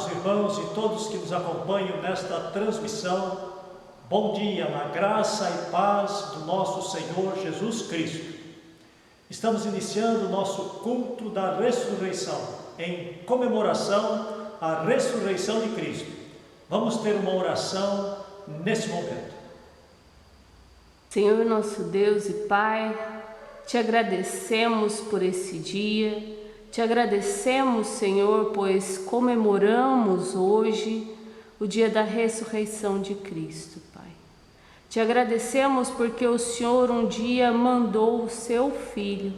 Amados irmãos e todos que nos acompanham nesta transmissão, bom dia na graça e paz do nosso Senhor Jesus Cristo. Estamos iniciando o nosso culto da ressurreição, em comemoração à ressurreição de Cristo. Vamos ter uma oração nesse momento. Senhor nosso Deus e Pai, te agradecemos por esse dia, te agradecemos, Senhor, pois comemoramos hoje o dia da ressurreição de Cristo, Pai. Te agradecemos porque o Senhor um dia mandou o seu Filho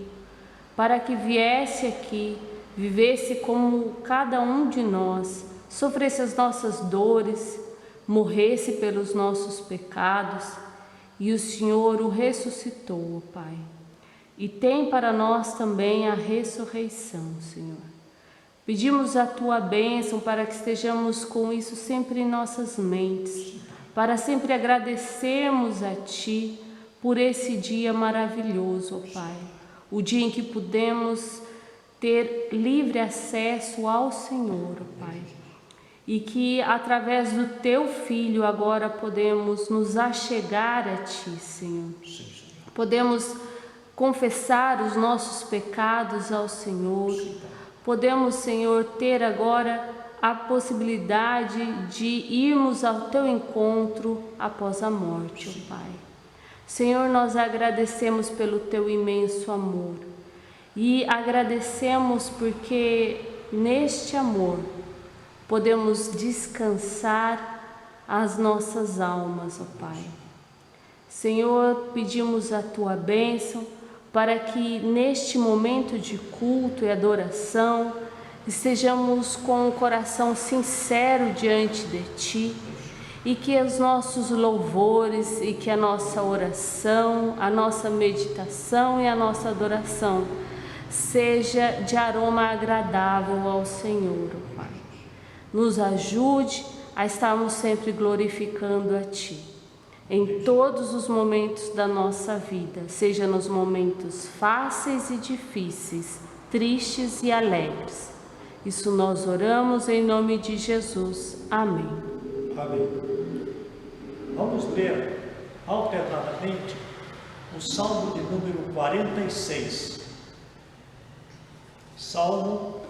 para que viesse aqui, vivesse como cada um de nós, sofresse as nossas dores, morresse pelos nossos pecados, e o Senhor o ressuscitou, Pai. E tem para nós também a ressurreição, Senhor. Pedimos a Tua bênção para que estejamos com isso sempre em nossas mentes, para sempre agradecermos a Ti por esse dia maravilhoso, Pai. O dia em que podemos ter livre acesso ao Senhor, Pai. E que através do Teu Filho agora podemos nos achegar a Ti, Senhor. Podemos confessar os nossos pecados ao Senhor. Podemos, Senhor, ter agora a possibilidade de irmos ao Teu encontro após a morte, ó Pai. Senhor, nós agradecemos pelo Teu imenso amor e agradecemos porque neste amor podemos descansar as nossas almas, ó Pai. Senhor, pedimos a Tua bênção para que neste momento de culto e adoração estejamos com um coração sincero diante de Ti e que os nossos louvores e que a nossa oração, a nossa meditação e a nossa adoração seja de aroma agradável ao Senhor, Pai. Nos ajude a estarmos sempre glorificando a Ti em todos os momentos da nossa vida, seja nos momentos fáceis e difíceis, tristes e alegres. Isso nós oramos em nome de Jesus. Amém. Amém. Vamos ler alternadamente o Salmo de número 46. Salmo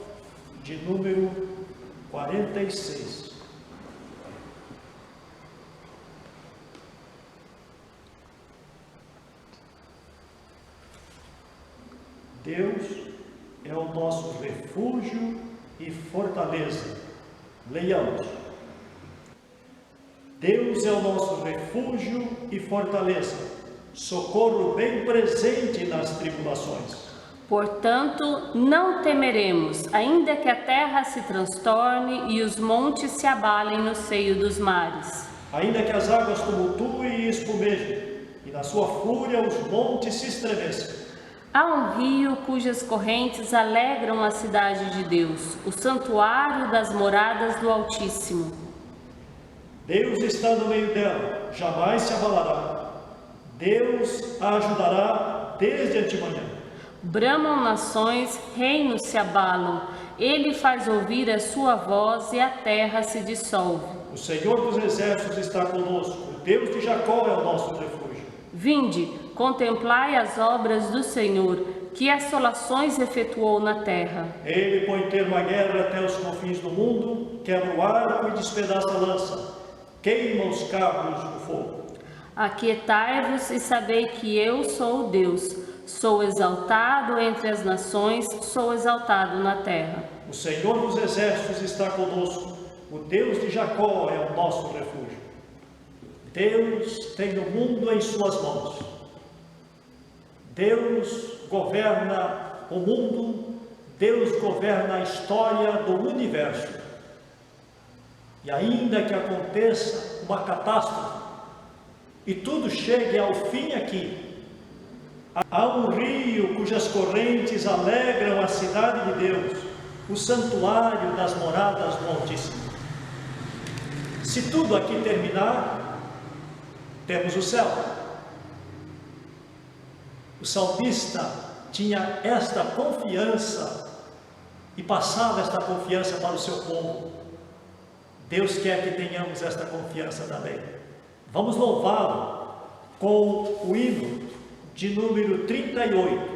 de número 46. Deus é o nosso refúgio e fortaleza. Leiamos. Deus é o nosso refúgio e fortaleza, socorro bem presente nas tribulações. Portanto, não temeremos, ainda que a terra se transtorne e os montes se abalem no seio dos mares. Ainda que as águas tumultuem e espumejem, e na sua fúria os montes se estremeçam. Há um rio cujas correntes alegram a cidade de Deus, o santuário das moradas do Altíssimo. Deus está no meio dela, jamais se abalará. Deus a ajudará desde antemanhã. Bramam nações, reinos se abalam. Ele faz ouvir a sua voz e a terra se dissolve. O Senhor dos exércitos está conosco. O Deus de Jacó é o nosso refúgio. Vinde, contemplai as obras do Senhor, que assolações efetuou na terra. Ele põe termo à guerra até os confins do mundo, quebra o arco e despedaça a lança, queima os carros no fogo. Aquietai-vos e sabei que eu sou Deus. Sou exaltado entre as nações, sou exaltado na terra. O Senhor dos exércitos está conosco. O Deus de Jacó é o nosso refúgio. Deus tem o mundo em suas mãos. Deus governa o mundo, Deus governa a história do universo. E ainda que aconteça uma catástrofe e tudo chegue ao fim aqui, há um rio cujas correntes alegram a cidade de Deus, o santuário das moradas do Altíssimo. Se tudo aqui terminar, temos o céu. O salmista tinha esta confiança e passava esta confiança para o seu povo. Deus quer que tenhamos esta confiança também. Vamos louvá-lo com o hino de número 38.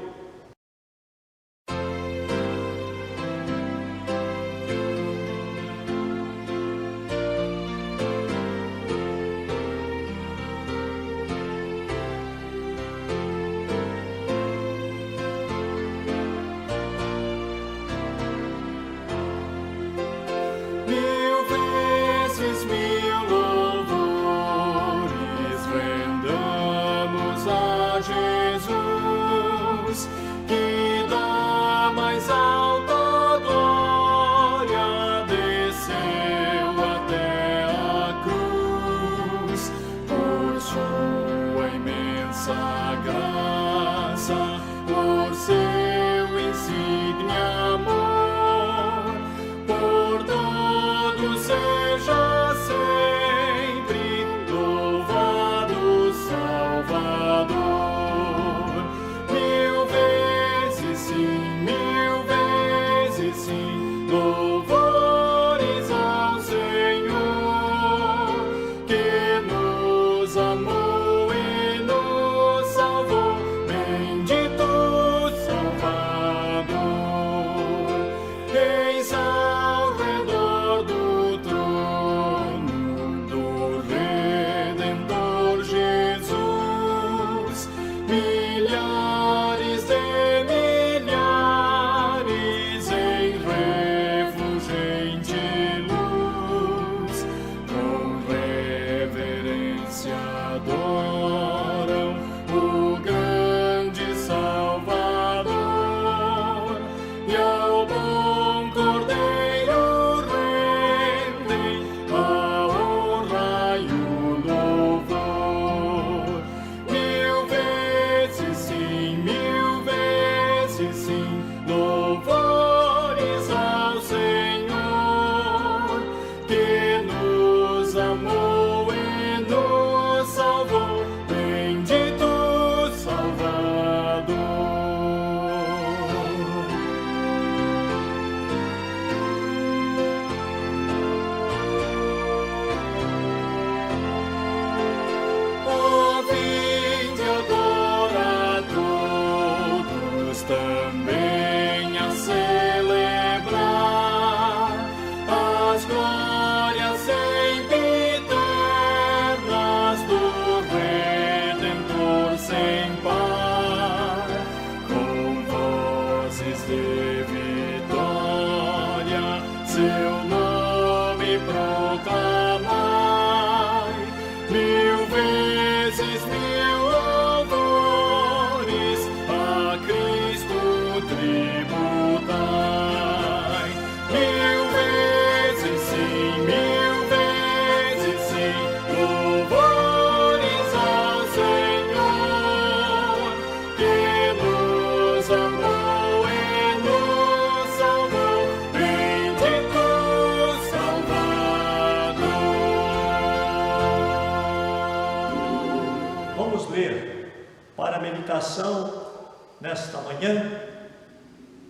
Nesta manhã,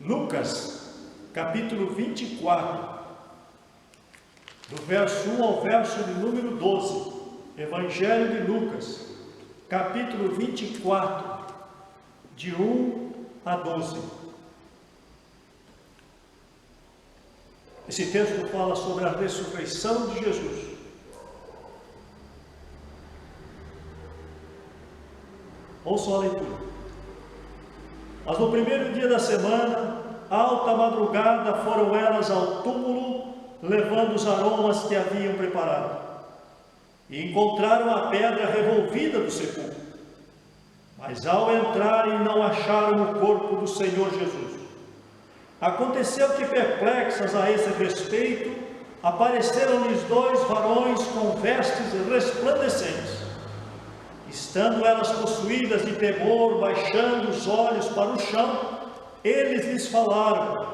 Lucas, capítulo 24, do verso 1 ao verso de número 12, Evangelho de Lucas, capítulo 24, de 1 a 12. Esse texto fala sobre a ressurreição de Jesus. Ouçam a leitura. Mas no primeiro dia da semana, alta madrugada, foram elas ao túmulo, levando os aromas que haviam preparado. E encontraram a pedra revolvida do sepulcro. Mas ao entrarem, não acharam o corpo do Senhor Jesus. Aconteceu que, perplexas a esse respeito, apareceram-lhes 2 varões com vestes resplandecentes. Estando elas possuídas de temor, baixando os olhos para o chão, eles lhes falaram: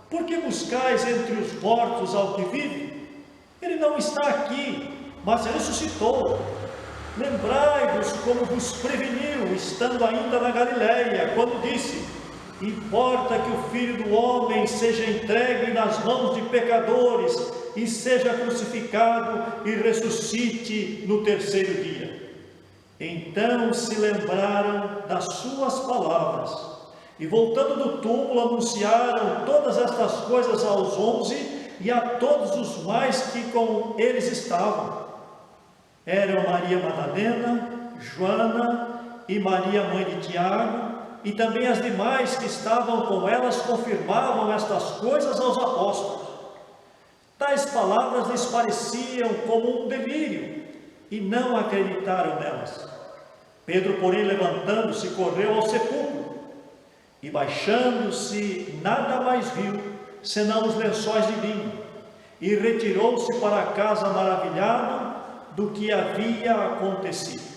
por que buscais entre os mortos ao que vive? Ele não está aqui, mas ressuscitou. Lembrai-vos como vos preveniu, estando ainda na Galileia, quando disse: importa que o Filho do Homem seja entregue nas mãos de pecadores, e seja crucificado e ressuscite no terceiro dia. Então se lembraram das suas palavras e, voltando do túmulo, anunciaram todas estas coisas aos 11 e a todos os mais que com eles estavam. Eram Maria Madalena, Joana e Maria, mãe de Tiago, e também as demais que estavam com elas confirmavam estas coisas aos apóstolos. Tais palavras lhes pareciam como um delírio, e não acreditaram nelas. Pedro, porém, levantando-se, correu ao sepulcro, e baixando-se, nada mais viu, senão os lençóis de linho, e retirou-se para casa maravilhado do que havia acontecido.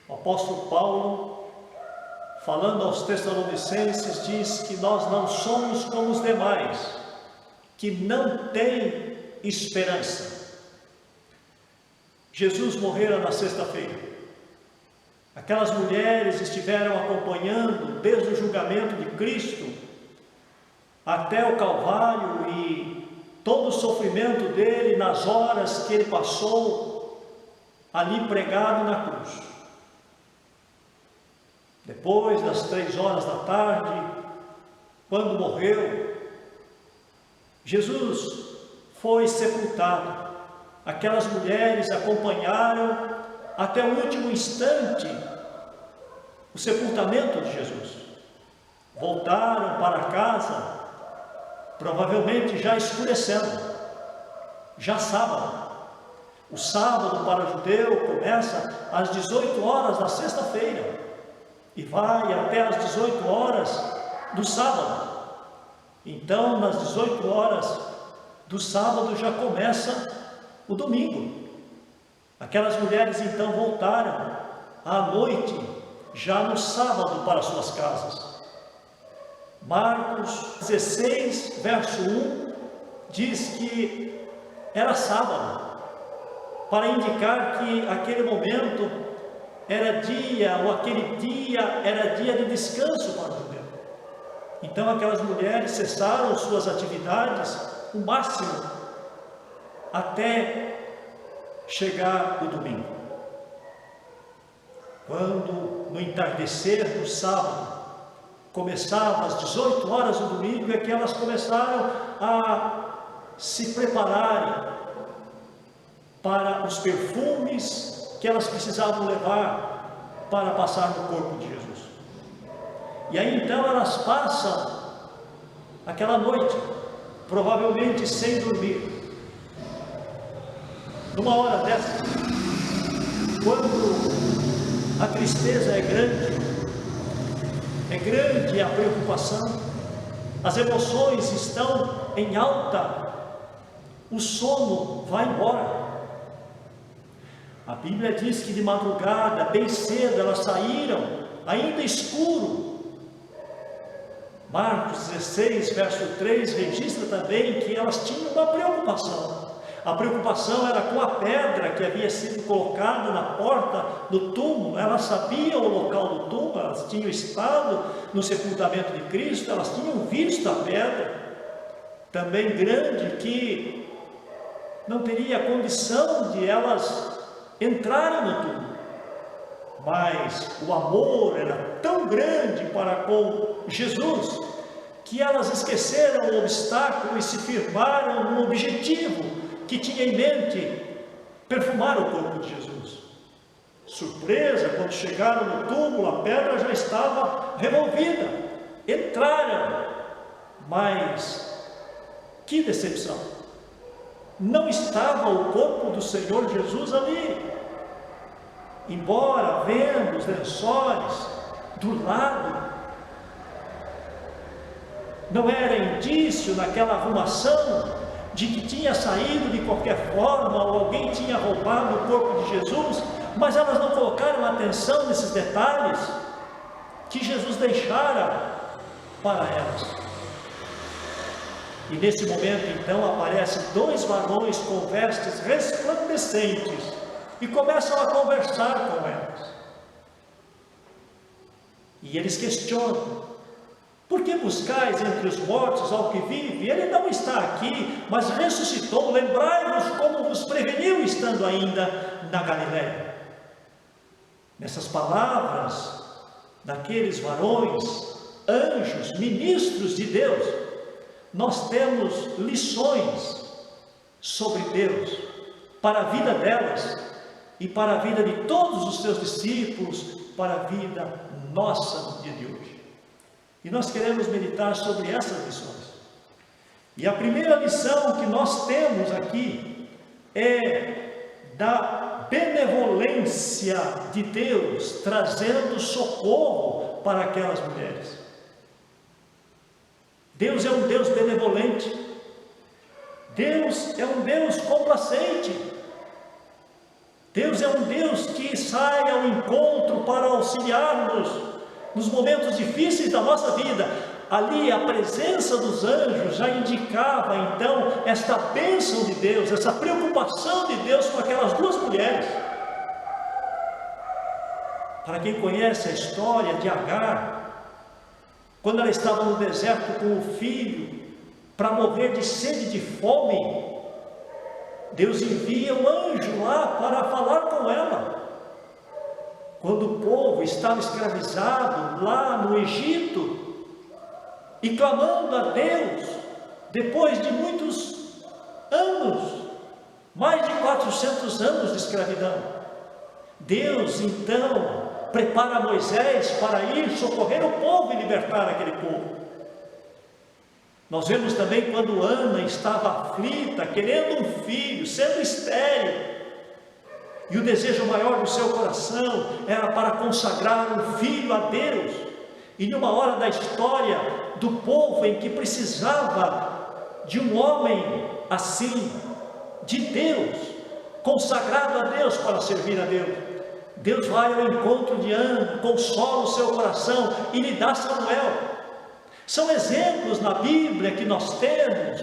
O apóstolo Paulo, falando aos Tessalonicenses, diz que nós não somos como os demais, que não têm esperança. Jesus morrera na sexta-feira. Aquelas mulheres estiveram acompanhando desde o julgamento de Cristo até o Calvário e todo o sofrimento dele nas horas que ele passou ali pregado na cruz. Depois das 3 horas da tarde, quando morreu, Jesus foi sepultado. Aquelas mulheres acompanharam até o último instante o sepultamento de Jesus. Voltaram para casa, provavelmente já escurecendo, já sábado. O sábado para o judeu começa às 18 horas da sexta-feira e vai até às 18 horas do sábado. Então, nas 18 horas do sábado já começa o domingo. Aquelas mulheres então voltaram à noite, já no sábado, para suas casas. Marcos 16, verso 1, diz que era sábado, para indicar que aquele momento era dia, ou aquele dia era dia de descanso para o judeu. Então aquelas mulheres cessaram suas atividades o máximo até chegar o domingo. Quando no entardecer do sábado começava às 18 horas do domingo, é que elas começaram a se prepararem para os perfumes que elas precisavam levar para passar no corpo de Jesus. E aí então elas passam aquela noite, provavelmente sem dormir. Numa hora dessa, quando a tristeza é grande a preocupação, as emoções estão em alta, o sono vai embora. A Bíblia diz que de madrugada, bem cedo, elas saíram, ainda escuro. Marcos 16, verso 3, registra também que elas tinham uma preocupação. A preocupação era com a pedra que havia sido colocada na porta do túmulo. Elas sabiam o local do túmulo, elas tinham estado no sepultamento de Cristo, elas tinham visto a pedra, também grande, que não teria condição de elas entrarem no túmulo. Mas o amor era tão grande para com Jesus, que elas esqueceram o obstáculo e se firmaram no objetivo que tinha em mente: perfumar o corpo de Jesus. Surpresa, quando chegaram no túmulo, a pedra já estava removida. Entraram, mas que decepção! Não estava o corpo do Senhor Jesus ali. Embora vendo os lençóis do lado, não era indício naquela arrumação de que tinha saído de qualquer forma, ou alguém tinha roubado o corpo de Jesus, mas elas não colocaram atenção nesses detalhes que Jesus deixara para elas. E nesse momento então aparecem 2 varões com vestes resplandecentes e começam a conversar com elas. E eles questionam: Por que buscais entre os mortos ao que vive? Ele não está aqui, mas ressuscitou. Lembrai-vos como vos preveniu estando ainda na Galiléia. Nessas palavras daqueles varões, anjos, ministros de Deus, nós temos lições sobre Deus, para a vida delas e para a vida de todos os seus discípulos, para a vida nossa no dia de hoje. E nós queremos meditar sobre essas lições. E a primeira lição que nós temos aqui é da benevolência de Deus, trazendo socorro para aquelas mulheres. Deus é um Deus benevolente. Deus é um Deus complacente. Deus é um Deus que sai ao encontro para auxiliar-nos nos momentos difíceis da nossa vida. Ali a presença dos anjos já indicava então esta bênção de Deus, essa preocupação de Deus com aquelas duas mulheres. Para quem conhece a história de Agar, quando ela estava no deserto com o filho, para morrer de sede e de fome, Deus envia um anjo lá para falar com ela. Quando o povo estava escravizado lá no Egito, e clamando a Deus, depois de muitos anos, mais de 400 anos de escravidão, Deus então prepara Moisés para ir socorrer o povo e libertar aquele povo. Nós vemos também quando Ana estava aflita, querendo um filho, sendo estéril, e o desejo maior do seu coração era para consagrar um filho a Deus. E numa hora da história do povo em que precisava de um homem assim, de Deus, consagrado a Deus para servir a Deus, Deus vai ao encontro de Ana, consola o seu coração e lhe dá Samuel. São exemplos na Bíblia que nós temos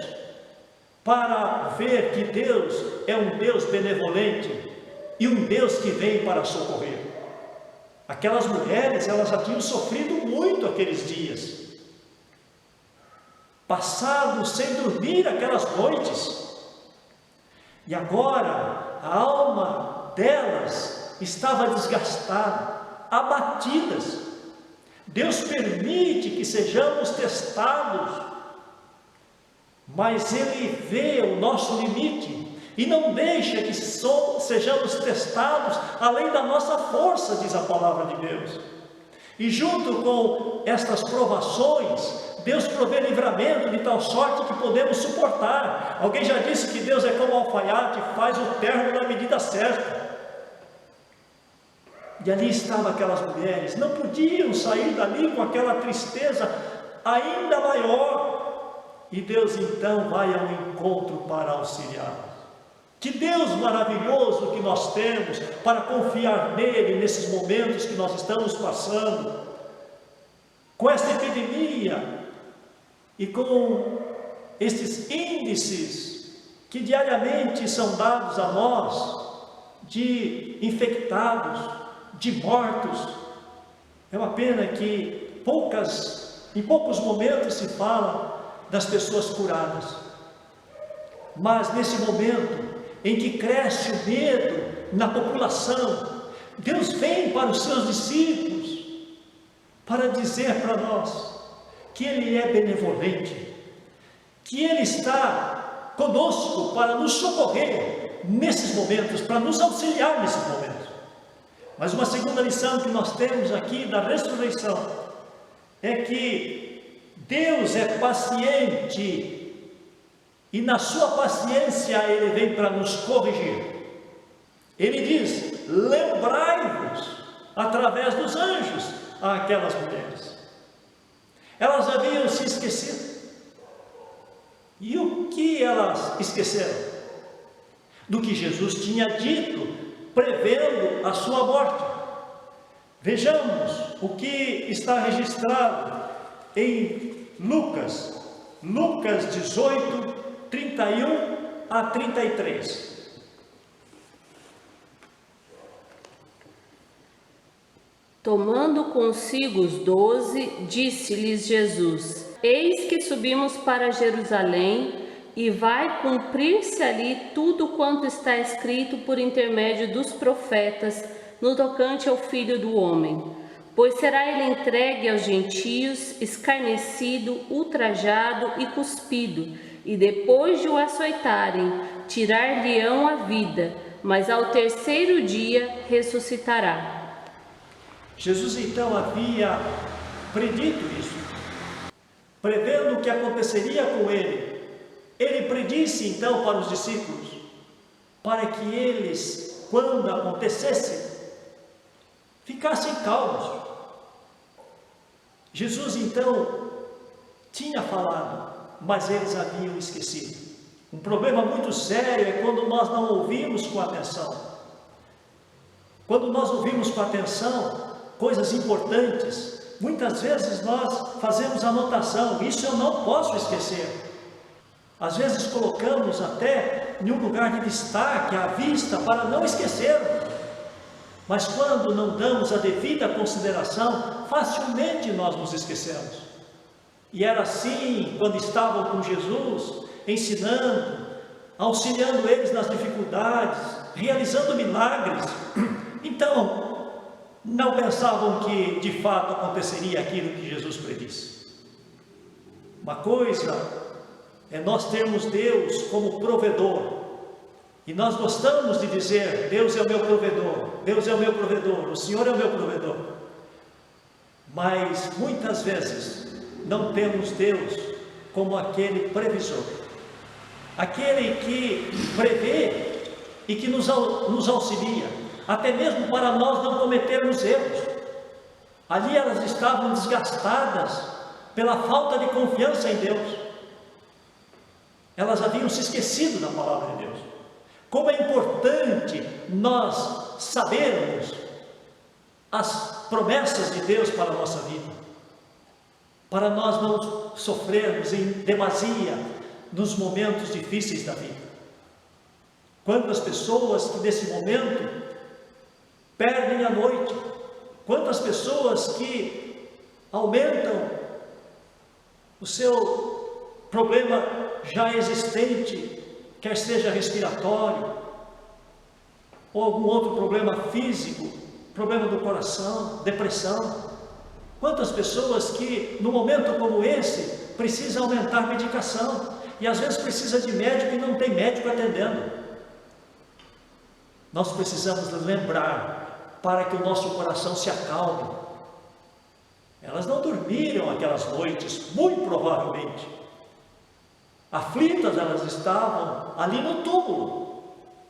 para ver que Deus é um Deus benevolente e um Deus que vem para socorrer. Aquelas mulheres, elas já tinham sofrido muito aqueles dias, passado sem dormir aquelas noites, e agora a alma delas estava desgastada, abatidas. Deus permite que sejamos testados, mas Ele vê o nosso limite e não deixa que sejamos testados além da nossa força, diz a palavra de Deus. E junto com estas provações, Deus provê livramento de tal sorte que podemos suportar. Alguém já disse que Deus é como um alfaiate, faz o terno na medida certa. E ali estavam aquelas mulheres, não podiam sair dali com aquela tristeza ainda maior. E Deus então vai ao encontro para auxiliá-las. Que Deus maravilhoso que nós temos para confiar nele nesses momentos que nós estamos passando, com esta epidemia e com estes índices que diariamente são dados a nós de infectados, de mortos. É uma pena que em poucos momentos se fala das pessoas curadas, mas nesse momento em que cresce o medo na população, Deus vem para os seus discípulos para dizer para nós que Ele é benevolente, que Ele está conosco para nos socorrer nesses momentos, para nos auxiliar nesses momentos. Mas uma segunda lição que nós temos aqui da ressurreição é que Deus é paciente e na sua paciência Ele vem para nos corrigir. Ele diz: lembrai-vos, através dos anjos, àquelas mulheres. Elas haviam se esquecido. E o que elas esqueceram? Do que Jesus tinha dito, prevendo a sua morte. Vejamos o que está registrado em Lucas 18, 31 a 33. Tomando consigo os 12, disse-lhes Jesus: Eis que subimos para Jerusalém, e vai cumprir-se ali tudo quanto está escrito por intermédio dos profetas no tocante ao Filho do Homem. Pois será ele entregue aos gentios, escarnecido, ultrajado e cuspido, e depois de o açoitarem, tirar-lhe-ão a vida, mas ao terceiro dia ressuscitará. Jesus então havia predito isso, prevendo o que aconteceria com ele. Ele predisse então para os discípulos, para que eles, quando acontecesse, ficassem calmos. Jesus então tinha falado, mas eles haviam esquecido. Um problema muito sério é quando nós não ouvimos com atenção. Quando nós ouvimos com atenção coisas importantes, muitas vezes nós fazemos anotação, isso eu não posso esquecer. Às vezes colocamos até em um lugar de destaque à vista para não esquecermos. Mas quando não damos a devida consideração, facilmente nós nos esquecemos. E era assim quando estavam com Jesus, ensinando, auxiliando eles nas dificuldades, realizando milagres. Então, não pensavam que de fato aconteceria aquilo que Jesus predisse. Uma coisa é nós termos Deus como provedor, e nós gostamos de dizer: Deus é o meu provedor, Deus é o meu provedor, o Senhor é o meu provedor. Mas muitas vezes não temos Deus como aquele previsor, aquele que prevê e que nos auxilia, até mesmo para nós não cometermos erros. Ali elas estavam desgastadas pela falta de confiança em Deus. Elas haviam se esquecido da palavra de Deus. Como é importante nós sabermos as promessas de Deus para a nossa vida, para nós não sofrermos em demasia nos momentos difíceis da vida. Quantas pessoas que nesse momento perdem a noite, quantas pessoas que aumentam o seu problema já existente, quer seja respiratório, ou algum outro problema físico, problema do coração, depressão. Quantas pessoas que, num momento como esse, precisam aumentar medicação, e às vezes precisa de médico e não tem médico atendendo. Nós precisamos lembrar, para que o nosso coração se acalme. Elas não dormiram aquelas noites, muito provavelmente. Aflitas elas estavam ali no túmulo,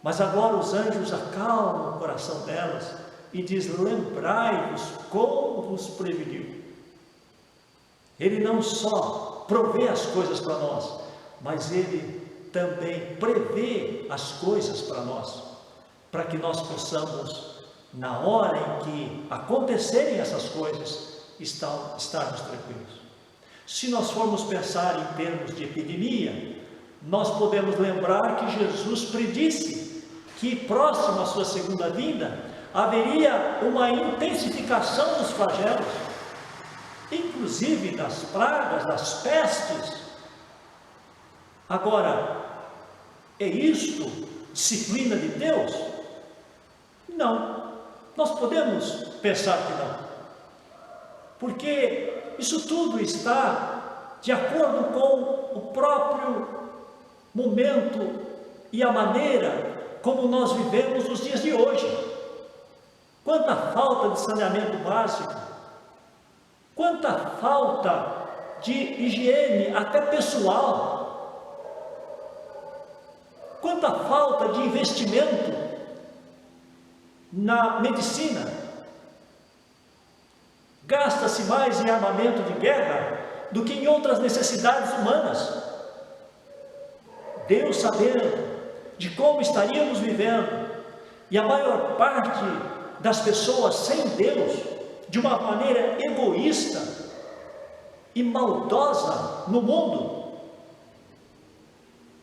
mas agora os anjos acalmam o coração delas e diz: lembrai-vos como vos preveniu. Ele não só provê as coisas para nós, mas Ele também prevê as coisas para nós, para que nós possamos, na hora em que acontecerem essas coisas, estarmos tranquilos. Se nós formos pensar em termos de epidemia, nós podemos lembrar que Jesus predisse que próximo à sua segunda vinda haveria uma intensificação dos flagelos, inclusive das pragas, das pestes. Agora, é isto disciplina de Deus? Não, nós podemos pensar que não, porque isso tudo está de acordo com o próprio momento e a maneira como nós vivemos nos dias de hoje. Quanta falta de saneamento básico, quanta falta de higiene até pessoal, quanta falta de investimento na medicina. Gasta-se mais em armamento de guerra do que em outras necessidades humanas. Deus, sabendo de como estaríamos vivendo, e a maior parte das pessoas sem Deus, de uma maneira egoísta e maldosa no mundo,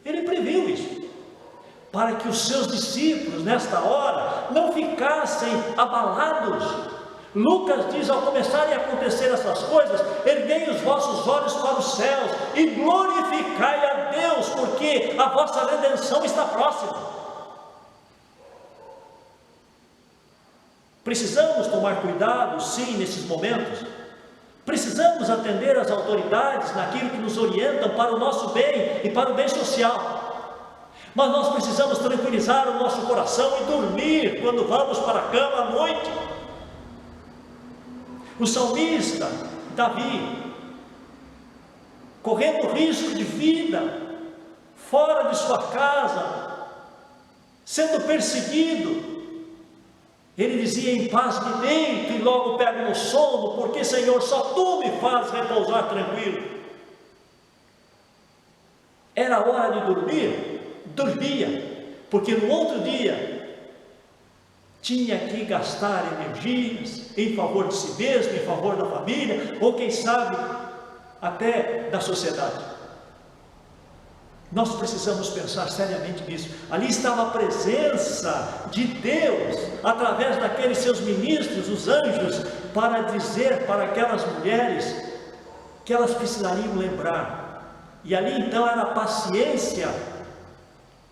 Ele previu isso, para que os seus discípulos, nesta hora, não ficassem abalados, Lucas diz: ao começarem a acontecer essas coisas, erguei os vossos olhos para os céus e glorificai a Deus, porque a vossa redenção está próxima. Precisamos tomar cuidado, sim, nesses momentos. Precisamos atender às autoridades naquilo que nos orientam para o nosso bem e para o bem social. Mas nós precisamos tranquilizar o nosso coração e dormir quando vamos para a cama à noite. O salmista Davi, correndo risco de vida, fora de sua casa, sendo perseguido, ele dizia: em paz me deito e logo pego no sono, porque, Senhor, só Tu me fazes repousar tranquilo. Era hora de dormir, dormia, porque no outro dia tinha que gastar energias em favor de si mesmo, em favor da família, ou quem sabe até da sociedade. Nós precisamos pensar seriamente nisso. Ali estava a presença de Deus, através daqueles seus ministros, os anjos, para dizer para aquelas mulheres que elas precisariam lembrar. E ali então era a paciência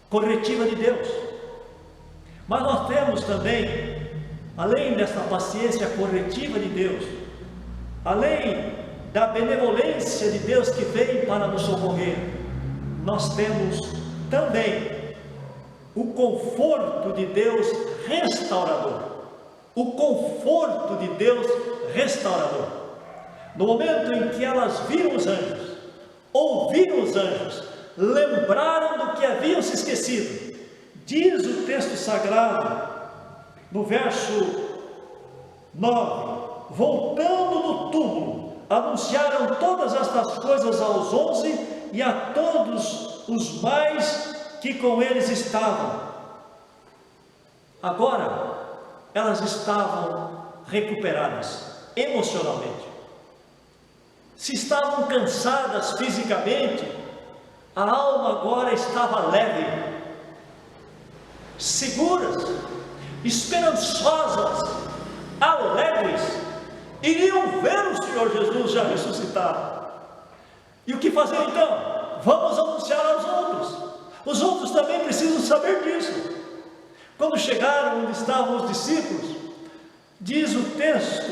corretiva de Deus. Mas nós temos também, além dessa paciência corretiva de Deus, além da benevolência de Deus que vem para nos socorrer, nós temos também o conforto de Deus restaurador. O conforto de Deus restaurador. No momento em que elas viram os anjos, ouviram os anjos, lembraram do que haviam se esquecido, diz o texto sagrado, no verso 9: voltando do túmulo, anunciaram todas estas coisas aos 11 e a todos os mais que com eles estavam. Agora, elas estavam recuperadas emocionalmente. Se estavam cansadas fisicamente, a alma agora estava leve, seguras, esperançosas, alegres. Iriam ver o Senhor Jesus já ressuscitado. E o que fazer então? Vamos anunciar aos outros. Os outros também precisam saber disso. Quando chegaram onde estavam os discípulos, diz o texto,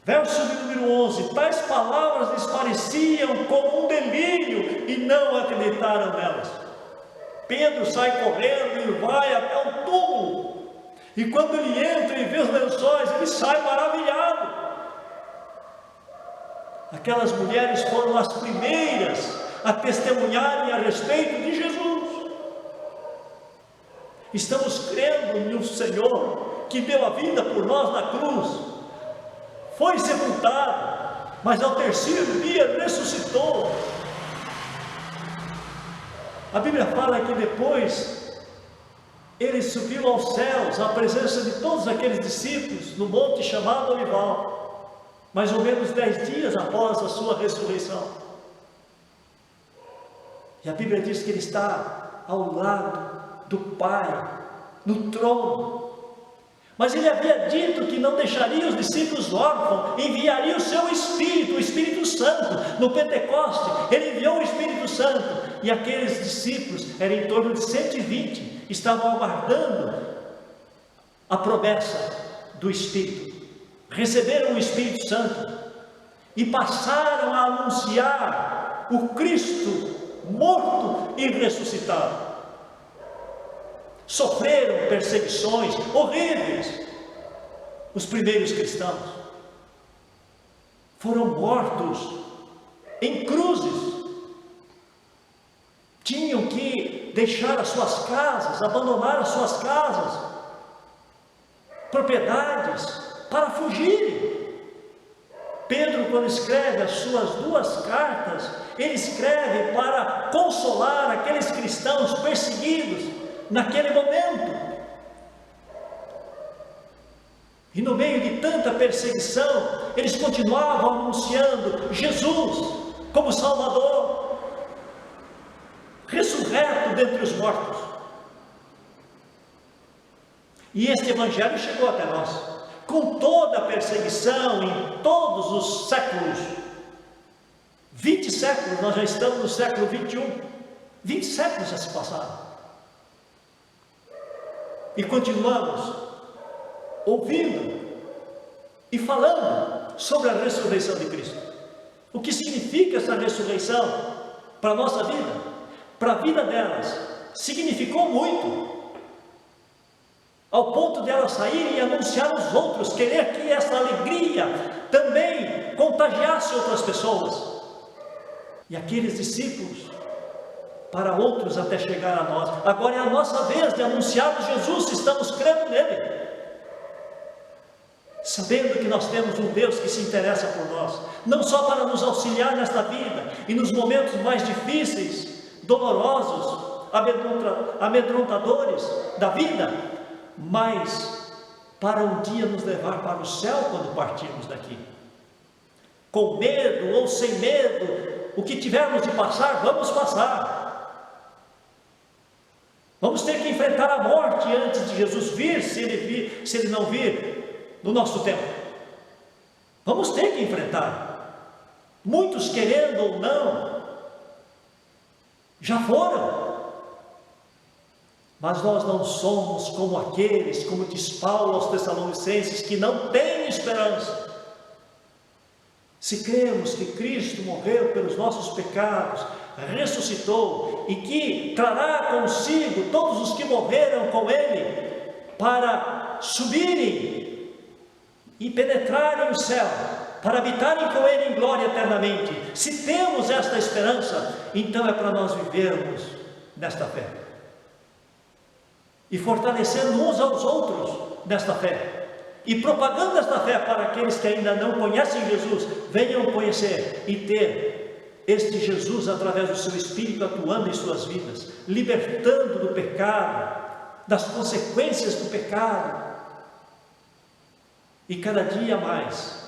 verso de número 11: tais palavras lhes pareciam como um delírio e não acreditaram nelas. Pedro sai correndo e vai até o túmulo. E quando ele entra e vê os lençóis, ele sai maravilhado. Aquelas mulheres foram as primeiras a testemunharem a respeito de Jesus. Estamos crendo no Senhor que deu a vida por nós na cruz, foi sepultado, mas ao terceiro dia ressuscitou. A Bíblia fala que depois ele subiu aos céus, à presença de todos aqueles discípulos, no monte chamado Olival, mais ou menos 10 dias após a sua ressurreição. E a Bíblia diz que ele está ao lado do Pai, no trono. Mas ele havia dito que não deixaria os discípulos órfãos, enviaria o seu Espírito, o Espírito Santo. No Pentecoste, ele enviou o Espírito Santo. E aqueles discípulos, eram em torno de 120, estavam aguardando a promessa do Espírito. Receberam o Espírito Santo e passaram a anunciar o Cristo morto e ressuscitado. Sofreram perseguições horríveis. Os primeiros cristãos foram mortos em cruzes. Tinham que deixar as suas casas, abandonar as suas casas, propriedades, para fugirem. Pedro, quando escreve as suas 2 cartas, ele escreve para consolar aqueles cristãos perseguidos naquele momento. E no meio de tanta perseguição, eles continuavam anunciando Jesus como Salvador, ressurreto dentre os mortos. E este Evangelho chegou até nós. com toda a perseguição em todos os séculos. 20 séculos, nós já estamos no século 21. 20 séculos já se passaram. E continuamos ouvindo e falando sobre a ressurreição de Cristo. O que significa essa ressurreição para a nossa vida? Para a vida delas, significou muito, ao ponto de elas saírem e anunciar aos outros, querer que essa alegria também contagiasse outras pessoas. E aqueles discípulos, para outros até chegar a nós. Agora é a nossa vez de anunciarmos Jesus, se estamos crendo nele. Sabendo que nós temos um Deus que se interessa por nós, não só para nos auxiliar nesta vida e nos momentos mais difíceis, dolorosos, amedrontadores da vida, mas para um dia nos levar para o céu quando partirmos daqui. Com medo ou sem medo, o que tivermos de passar, vamos passar. Vamos ter que enfrentar a morte antes de Jesus vir, se ele não vir no nosso tempo. Vamos ter que enfrentar. Muitos, querendo ou não, já foram. Mas nós não somos como aqueles, como diz Paulo aos Tessalonicenses, que não têm esperança. Se cremos que Cristo morreu pelos nossos pecados, ressuscitou e que trará consigo todos os que morreram com Ele para subirem e penetrarem o céu, para habitarem com Ele em glória eternamente. Se temos esta esperança, então é para nós vivermos nesta fé e fortalecendo uns aos outros nesta fé e propagando esta fé para aqueles que ainda não conhecem Jesus, venham conhecer e ter este Jesus através do seu Espírito atuando em suas vidas, libertando do pecado, das consequências do pecado, e cada dia mais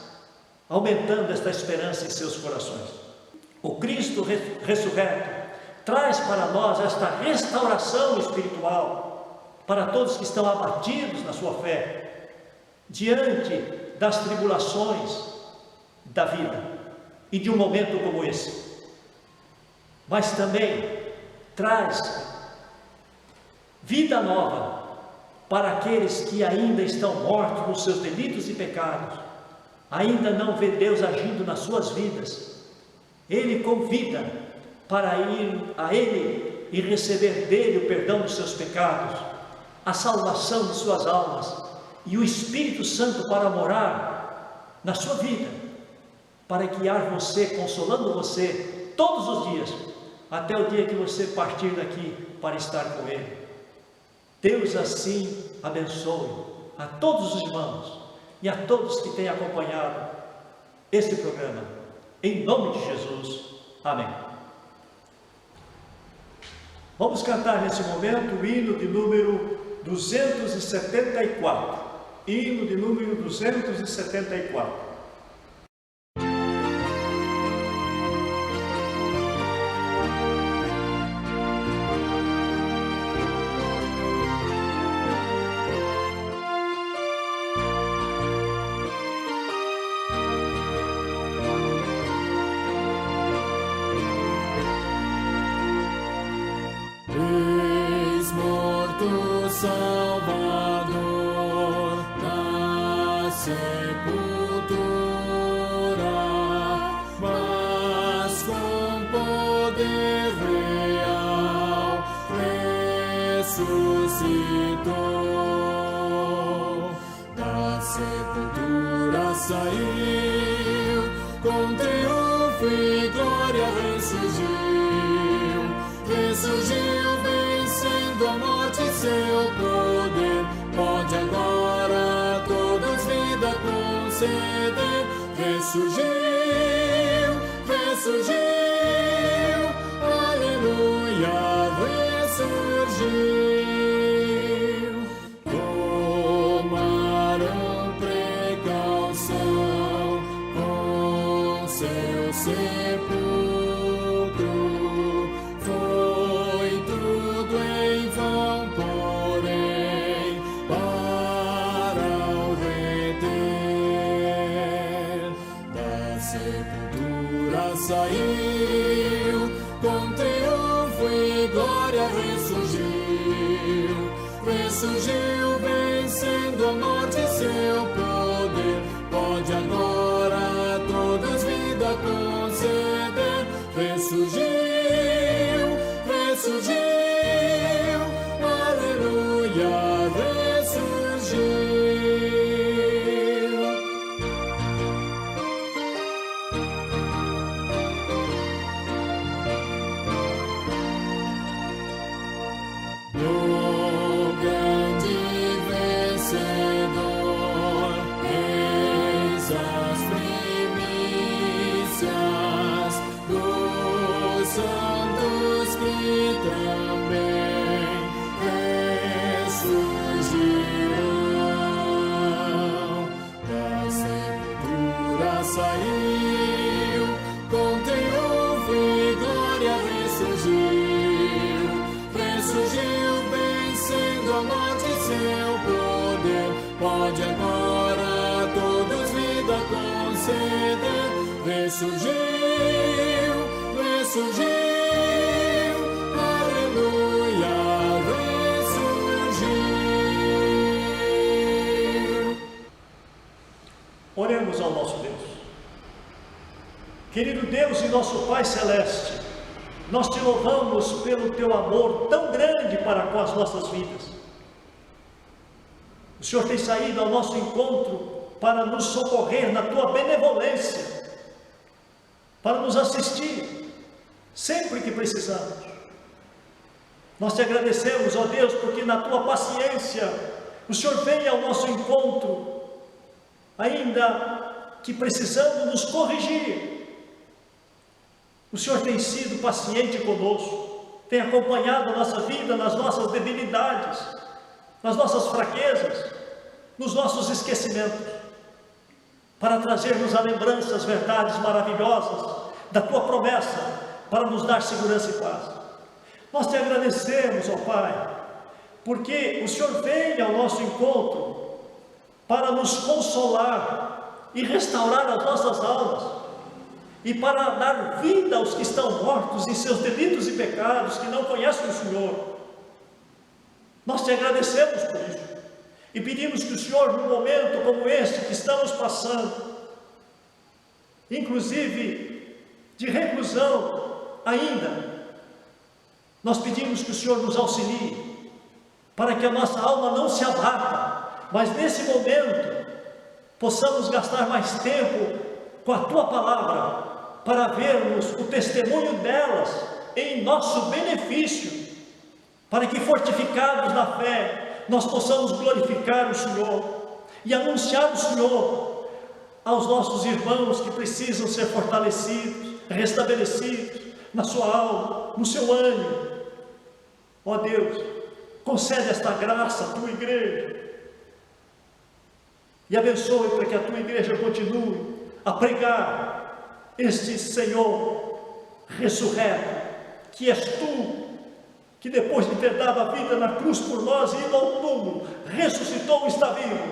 aumentando esta esperança em seus corações. O Cristo ressurreto traz para nós esta restauração espiritual para todos que estão abatidos na sua fé, diante das tribulações da vida e de um momento como esse. Mas também traz vida nova para aqueles que ainda estão mortos nos seus delitos e pecados, ainda não vê Deus agindo nas suas vidas. Ele convida para ir a Ele e receber dele o perdão dos seus pecados, a salvação de suas almas e o Espírito Santo para morar na sua vida, para guiar você, consolando você todos os dias, até o dia que você partir daqui para estar com Ele. Deus assim abençoe a todos os irmãos e a todos que têm acompanhado este programa, em nome de Jesus, amém. Vamos cantar nesse momento o hino de número 274, hino de número 274. Salvador da sepultura, mas com poder real ressuscitou. Da sepultura saiu, com triunfo e glória ressurgiu, vencendo a morte e seu poder. Pode agora todos vida conceder. Ressurgiu, aleluia, ressurgiu. Tomaram precaução com seu sepulcro. Foi tudo em vão, porém, para o Redentor saiu, com triunfo e glória ressurgiu. Ressurgiu vencendo a morte e seu poder. Pode agora a todos vida conceder. Ressurgiu, ressurgiu, aleluia, ressurgiu. Saiu, com triunfo e glória ressurgiu. Ressurgiu vencendo a morte e seu poder. Pode agora a todos vida conceder. Ressurgiu, ressurgiu, aleluia, ressurgiu. Oremos ao nosso Deus. Querido Deus e nosso Pai Celeste, nós te louvamos pelo teu amor tão grande para com as nossas vidas. O Senhor tem saído ao nosso encontro para nos socorrer na tua benevolência, para nos assistir sempre que precisamos. Nós te agradecemos, ó Deus, porque na tua paciência o Senhor vem ao nosso encontro, ainda que precisando nos corrigir. O Senhor tem sido paciente conosco, tem acompanhado a nossa vida nas nossas debilidades, nas nossas fraquezas, nos nossos esquecimentos, para trazer-nos à lembrança as verdades maravilhosas da tua promessa, para nos dar segurança e paz. Nós te agradecemos, ó Pai, porque o Senhor vem ao nosso encontro para nos consolar e restaurar as nossas almas, e para dar vida aos que estão mortos em seus delitos e pecados, que não conhecem o Senhor. Nós te agradecemos por isso, e pedimos que o Senhor, num momento como este que estamos passando, inclusive de reclusão ainda, nós pedimos que o Senhor nos auxilie, para que a nossa alma não se abata, mas nesse momento, possamos gastar mais tempo com a tua palavra, para vermos o testemunho delas em nosso benefício, para que, fortificados na fé, nós possamos glorificar o Senhor e anunciar o Senhor aos nossos irmãos que precisam ser fortalecidos, restabelecidos na sua alma, no seu ânimo. Ó Deus, concede esta graça à tua igreja e abençoe para que a tua igreja continue a pregar este Senhor ressurreto, que és tu, que depois de ter dado a vida na cruz por nós e ido ao túmulo, ressuscitou e está vivo,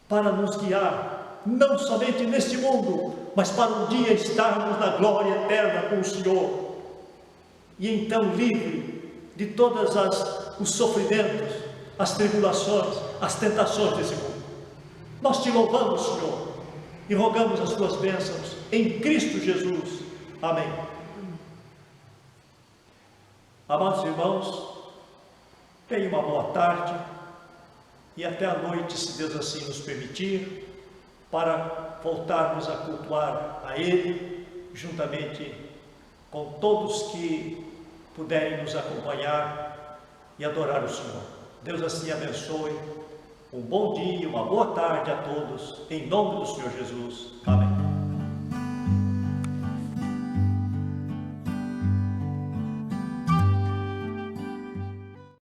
para nos guiar, não somente neste mundo, mas para um dia estarmos na glória eterna com o Senhor, e então livre de todos os sofrimentos, as tribulações, as tentações desse mundo. Nós te louvamos, Senhor, e rogamos as tuas bênçãos em Cristo Jesus. Amém. Amados irmãos, tenham uma boa tarde e até a noite, se Deus assim nos permitir, para voltarmos a cultuar a Ele, juntamente com todos que puderem nos acompanhar e adorar o Senhor. Deus assim abençoe. Um bom dia, uma boa tarde a todos, em nome do Senhor Jesus. Amém.